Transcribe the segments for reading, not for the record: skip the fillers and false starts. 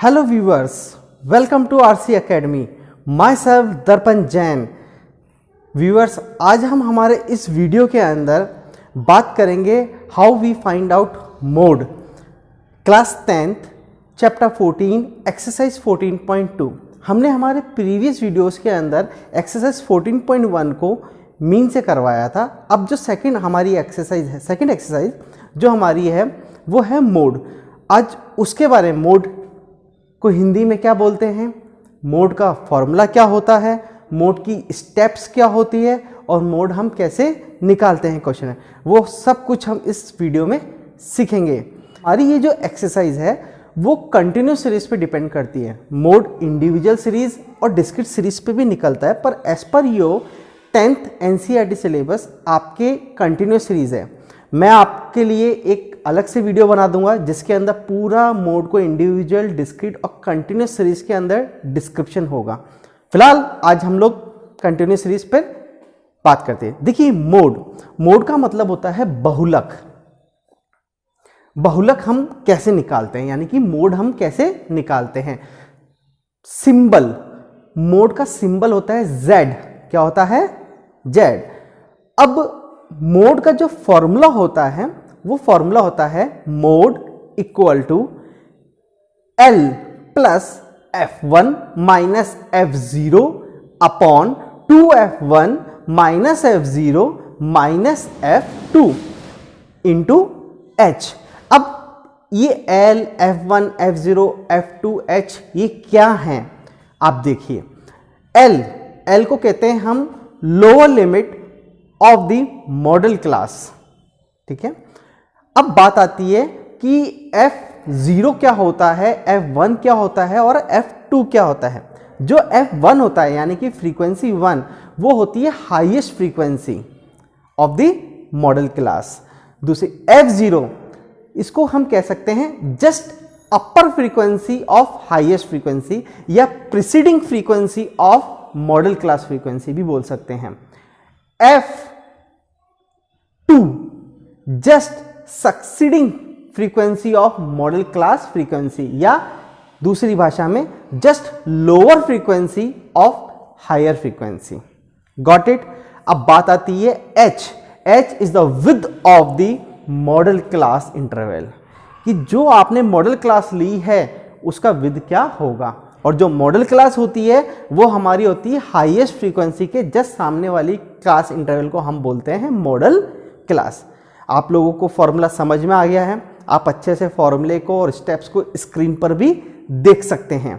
Hello viewers, welcome to RC academy. Myself Darpan Jain. Viewers, आज हम हमारे इस वीडियो के अंदर बात करेंगे how we find out mode, class 10th chapter 14 exercise 14.2। हमने हमारे प्रीवियस वीडियोस के अंदर एक्सरसाइज 14.1 को मीन से करवाया था। अब जो सेकंड हमारी एक्सरसाइज है, सेकंड एक्सरसाइज जो हमारी है वो है मोड। आज उसके बारे में, मोड को हिंदी में क्या बोलते हैं, मोड का फॉर्मूला क्या होता है, मोड की स्टेप्स क्या होती है और मोड हम कैसे निकालते हैं क्वेश्चन है, वो सब कुछ हम इस वीडियो में सीखेंगे। हमारी ये जो एक्सरसाइज है वो कंटिन्यूस सीरीज पे डिपेंड करती है। मोड इंडिविजुअल सीरीज और डिस्क्रीट सीरीज पे भी निकलता है, पर as per your 10th NCERT syllabus आपके कंटिन्यूस सीरीज है। मैं आपके लिए एक अलग से वीडियो बना दूंगा जिसके अंदर पूरा मोड को इंडिविजुअल, डिस्क्रीट और कंटिन्यूस सीरीज के अंदर डिस्क्रिप्शन होगा। फिलहाल आज हम लोग कंटिन्यूस सीरीज पर बात करते हैं। देखिए, मोड का मतलब होता है बहुलक। बहुलक हम कैसे निकालते हैं, यानी कि मोड हम कैसे निकालते हैं। सिंबल, मोड का सिंबल होता है Z। क्या होता है? Z। अब मोड का जो फॉर्मूला होता है वो फॉर्मूला होता है mode equal to L plus F1 minus F0 upon 2F1 minus F0 minus F2 into H। अब ये L, F1, F0, F2, H ये क्या हैं आप देखिए। L को कहते हैं हम lower limit of the modal class, ठीक है। अब बात आती है कि F0 क्या होता है, F1 क्या होता है और F2 क्या होता है। जो F1 होता है यानी कि फ्रीक्वेंसी 1 वो होती है highest frequency of the modal class. दूसरी F0 इसको हम कह सकते हैं just upper frequency of highest frequency या preceding frequency of modal class frequency भी बोल सकते हैं। F2 just succeeding frequency of modal class frequency या दूसरी भाषा में just lower frequency of higher frequency. Got it. अब बात आती है H is the width of the modal class interval, कि जो आपने मॉडल क्लास ली है उसका विड्थ क्या होगा। और जो मॉडल क्लास होती है वो हमारी होती है हाईएस्ट फ्रीक्वेंसी के जस्ट सामने वाली क्लास इंटरवल को हम बोलते हैं मॉडल क्लास। आप लोगों को फॉर्मूला समझ में आ गया है। आप अच्छे से फॉर्मूले को और स्टेप्स को स्क्रीन पर भी देख सकते हैं।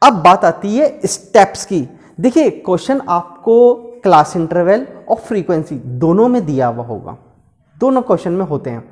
अब बात आती है स्टेप्स की। देखिए, क्वेश्चन आपको क्लास इंटरवल और फ्रीक्वेंसी दोनों में दिया हुआ होगा, दोनों क्वेश्चन में होते हैं।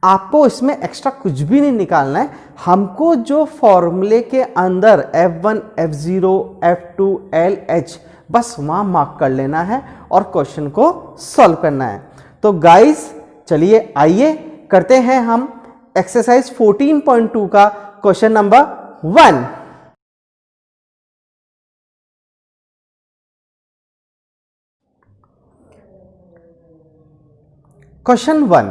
आपको इसमें एक्स्ट्रा कुछ भी नहीं निकालना है। हमको जो फॉर्मूले के अंदर F1, F0, F2, L, H बस वहां मार्क कर लेना है और क्वेश्चन को सॉल्व करना है। तो गाइस चलिए आइए करते हैं हम एक्सरसाइज 14.2 का question number 1। Question 1,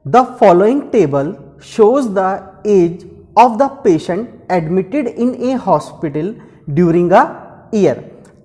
the following table shows the age of the patient admitted in a hospital during a year।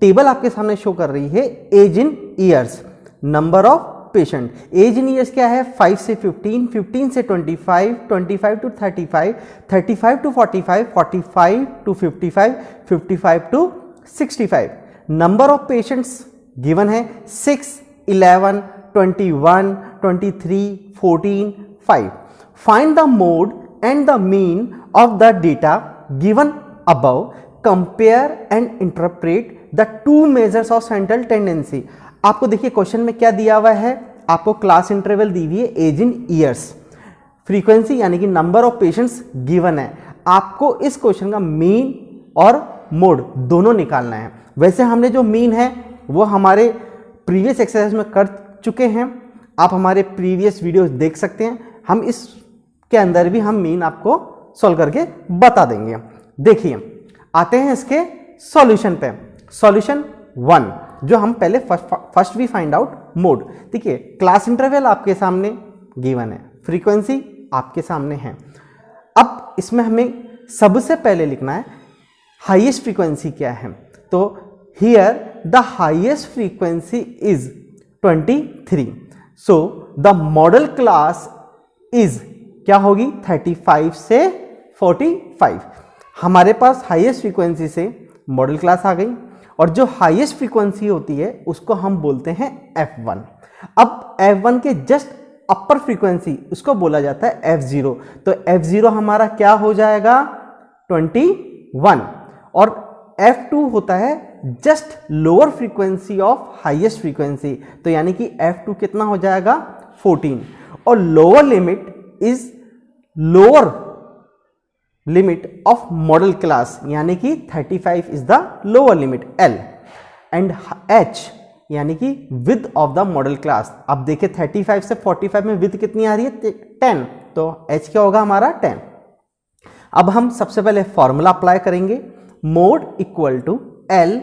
Table आपके सामने शो कर रही है age in years, number of patient. Age in years क्या है? 5 से 15, 15 से 25, 25 to 35, 35 to 45, 45 to 55, 55 to 65। Number of patients given है 6, 11, 21, 23, 14, 5। Find the mode and the mean of the data given above. Compare and interpret the two measures of central tendency। आपको देखिए question में क्या दिया हुआ है, आपको क्लास इंटरवल दी हुई है एज इन ईयर्स, फ्रीक्वेंसी यानी कि नंबर ऑफ पेशेंट्स गिवन है। आपको इस क्वेश्चन का मीन और मोड दोनों निकालना है। वैसे हमने जो मीन है वो हमारे प्रीवियस एक्सरसाइज में कर चुके हैं, आप हमारे प्रीवियस वीडियो देख सकते हैं। हम इसके अंदर भी हम मीन आपको सॉल्व करके बता देंगे। देखिए, आते हैं इसके सॉल्यूशन पे। सॉल्यूशन 1 जो हम पहले first we find out mode. देखिए, क्लास इंटरवल आपके सामने गिवन है, फ्रीक्वेंसी आपके सामने है। अब इसमें हमें सबसे पहले लिखना है हाईएस्ट फ्रीक्वेंसी क्या है। तो here the highest frequency is 23, so the modal class is क्या होगी 35 से 45। हमारे पास हाईएस्ट फ्रीक्वेंसी से मॉडल क्लास आ गई और जो हाईएस्ट फ्रीक्वेंसी होती है उसको हम बोलते हैं F1। अब F1 के जस्ट अपर फ्रीक्वेंसी उसको बोला जाता है F0। तो F0 हमारा क्या हो जाएगा 21 और F2 होता है just lower frequency of highest frequency, तो यानी कि F2 कितना हो जाएगा 14 और lower limit is lower limit of modal class यानी कि 35 is the lower limit L and H यानी कि width of the modal class. अब देखिए 35 से 45 में विड्थ कितनी आ रही है 10, तो H क्या होगा हमारा 10। अब हम सबसे पहले फॉर्मूला अप्लाई करेंगे, mode equal to L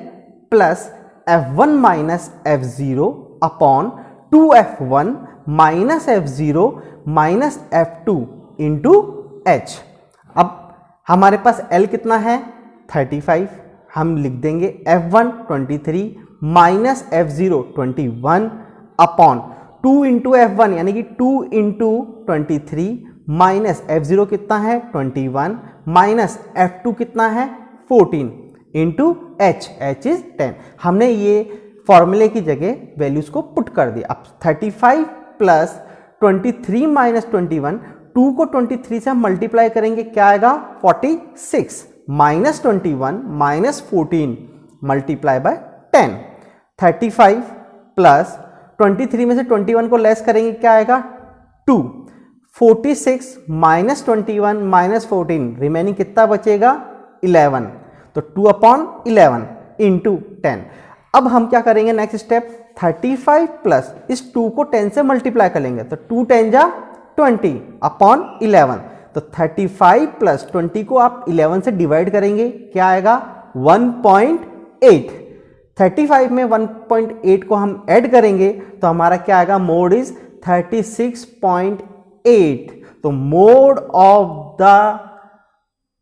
plus F1 minus F0 upon 2F1 minus F0 minus F2 into H। अब हमारे पास L कितना है 35, हम लिख देंगे F1 23 minus F0 21 upon 2 into F1 यानी कि 2 इंटू 23 माइनस F0 कितना है 21 माइनस F2 कितना है 14 इंटू H इज 10। हमने ये फॉर्मूले की जगह वैल्यूज को पुट कर दिया। अब 35 प्लस 23 माइनस 21, 2 को 23 से हम मल्टीप्लाई करेंगे क्या आएगा 46 minus 21 minus 14 multiply by 10। 35 plus 23 में से 21 को लेस करेंगे क्या आएगा 2, 46 माइनस 21 माइनस 14 रिमेनिंग कितना बचेगा 11, तो 2 अपॉन 11 इंटू 10। अब हम क्या करेंगे नेक्स्ट स्टेप 35 प्लस इस 2 को 10 से मल्टीप्लाई करेंगे तो 2 10 जा 20 अपॉन 11, तो 35 प्लस 20 को आप 11 से डिवाइड करेंगे क्या आएगा 1.8। 35 में 1.8 को हम ऐड करेंगे तो हमारा क्या आएगा मोड इज 36.8। तो mode of the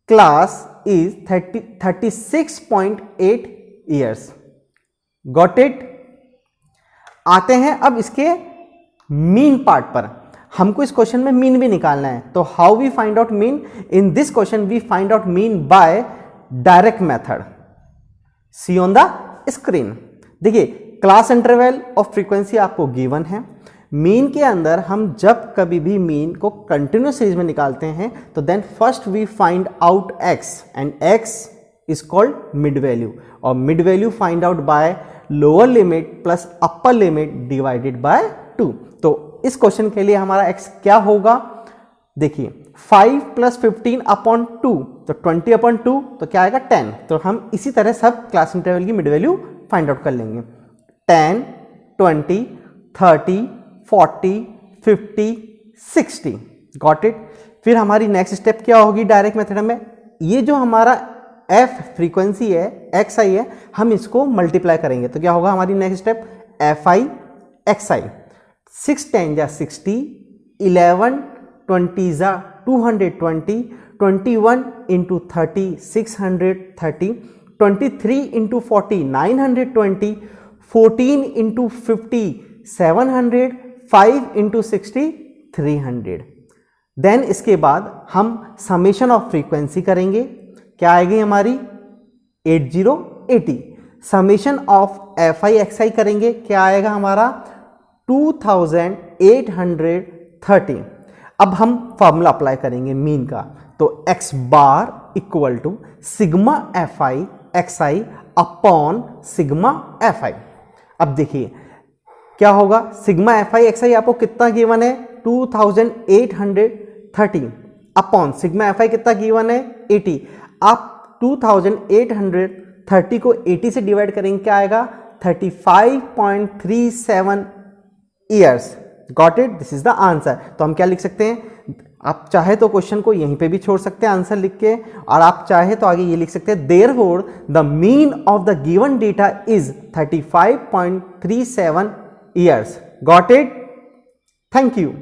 class is 36.8 years. Got it. आते हैं अब इसके मीन पार्ट पर। हमको इस क्वेश्चन में मीन भी निकालना है, तो how we find out mean in this question, we find out mean by direct method. See on the screen. देखिए क्लास इंटरवल ऑफ फ्रीक्वेंसी आपको गिवन है। मीन के अंदर हम जब कभी भी मीन को कंटिन्यूस सीरीज में निकालते हैं तो then first we find out x and x is called mid value, और mid value find out by lower limit plus upper limit divided by 2। तो इस क्वेश्चन के लिए हमारा x क्या होगा, देखिए 5 प्लस 15 अपॉन 2 तो 20 अपॉन 2 तो क्या आएगा 10। तो हम इसी तरह सब क्लास इंटरवल की मिड वैल्यू फाइंड आउट कर लेंगे। 10, 20, 30, 40, 50, 60। Got it. फिर हमारी नेक्स्ट स्टेप क्या होगी डायरेक्ट मेथड में, ये जो हमारा f फ्रीक्वेंसी है xi है, हम इसको मल्टीप्लाई करेंगे तो क्या होगा हमारी नेक्स्ट स्टेप fi xi। 6 10 जा 60, 11 20 जा 220, 21 into 30 630, 23 into 40 920, 14 into 50 700, 5 into 60 300। Then इसके बाद हम समेशन ऑफ फ्रीक्वेंसी करेंगे, क्या आएगी हमारी 8080। समेशन ऑफ fi xi करेंगे क्या आएगा हमारा 2830। अब हम फॉर्मूला अप्लाई करेंगे मीन का, तो x bar equal to sigma fi xi upon sigma fi। अब देखिए क्या होगा, सिग्मा fi xi आपको कितना गिवन है 2830 अपॉन सिग्मा fi कितना गिवन है 80। आप 2830 को 80 से डिवाइड करेंगे क्या आएगा 35.37 years. Got it, this is the answer. तो हम क्या लिख सकते हैं, आप चाहे तो क्वेश्चन को यहीं पे भी छोड़ सकते हैं आंसर लिख के, और आप चाहे तो आगे ये लिख सकते हैं therefore the mean of the given data is 35.37 years. Got it, thank you.